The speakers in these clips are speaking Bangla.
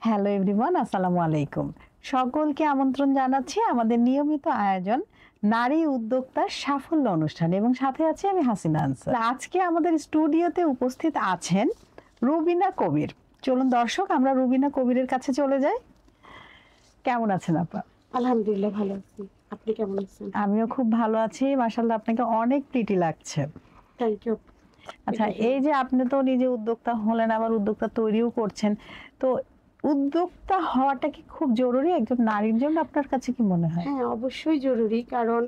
হ্যালো এভরিওয়ান, আসসালামু আলাইকুম। সকলকে আমন্ত্রণ জানাচ্ছি আমাদের নিয়মিত আয়োজন নারী উদ্যোক্তার সাফল্য অনুষ্ঠান এবং সাথে আছি আমি হাসিনা আনসার। আজকে আমাদের স্টুডিওতে উপস্থিত আছেন রুবিনা কবির। চলুন দর্শক আমরা রুবিনা কবিরের কাছে চলে যাই। কেমন আছেন আপা? আলহামদুলিল্লাহ ভালো আছি। আপনি কেমন আছেন? আমিও খুব ভালো আছি। মাশাআল্লাহ আপনাকে অনেক প্রিটি লাগছে। Thank you. আচ্ছা, এই যে আপনি তো নিজে উদ্যোক্তা হলেন, আবার উদ্যোক্তা তৈরিও করছেন, তো উদ্যোক্তা হওয়াটা কি খুব জরুরি একজন নারীর জন্য? আপনার কাছে কি মনে হয়? হ্যাঁ, অবশ্যই জরুরি। কারণ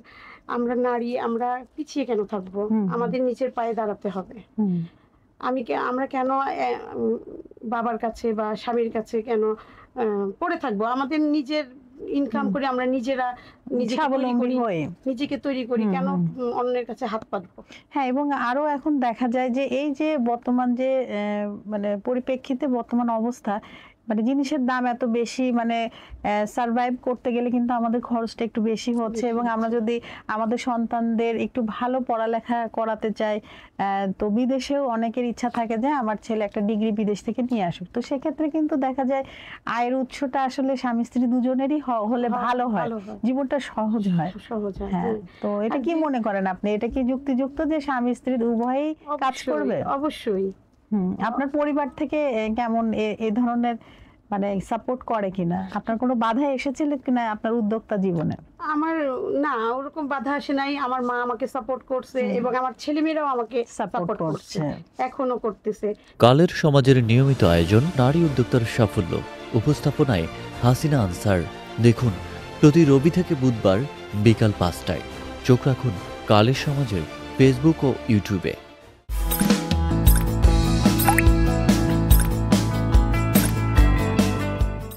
আমরা নারী, আমরা পিছিয়ে কেন থাকবো? আমাদের নিজের পায়ে দাঁড়াতে হবে। আমরা কেন বাবার কাছে বা স্বামীর কাছে কেন পড়ে থাকবো? আমাদের নিজের ইনকাম করে আমরা নিজেরা নিজেকে তৈরি করি, কেন অন্যের কাছে হাত পাতবো? হ্যাঁ, এবং আরো এখন দেখা যায় যে এই যে বর্তমান যে মানে পরিপ্রেক্ষিতে বর্তমান অবস্থা, মানে জিনিসের দাম এত বেশি, মানে সারভাইভ করতে গেলে কিন্তু আমাদের খরচটা একটু বেশি হচ্ছে। এবং আমরা যদি আমাদের সন্তানদের একটু ভালো পড়ালেখা করাতে চাই, তো বিদেশেও অনেকের ইচ্ছা থাকে যে আমার ছেলে একটা ডিগ্রি বিদেশ থেকে নিয়ে আসুক। তো সেক্ষেত্রে কিন্তু দেখা যায় আয়ের উৎসটা আসলে স্বামী স্ত্রী দুজনেরই হলে ভালো হয়, জীবনটা সহজ হয়। হ্যাঁ, তো এটা কি মনে করেন আপনি? এটা কি যুক্তিযুক্ত যে স্বামী স্ত্রী উভয়ই কাজ করবে? অবশ্যই। আপনার পরিবার থেকে কেমন এই ধরনের মানে সাপোর্ট করে কিনা? আপনার কোনো বাধা এসেছিল কিনা আপনার উদ্যোক্তা জীবনে? আমার না, ওরকম বাধা আসে নাই। আমার মা আমাকে সাপোর্ট করছে এবং আমার ছেলেমেয়েরাও আমাকে সাপোর্ট করছে, এখনো করতেছে। কালের সমাজের নিয়মিত আয়োজন নারী উদ্যোক্তার সাফল্য উপস্থাপনায় হাসিনা আনসার। দেখুন প্রতি রবি থেকে বুধবার বিকাল ৫টায়। চোখ রাখুন কালের সমাজের ফেসবুক ও ইউটিউবে।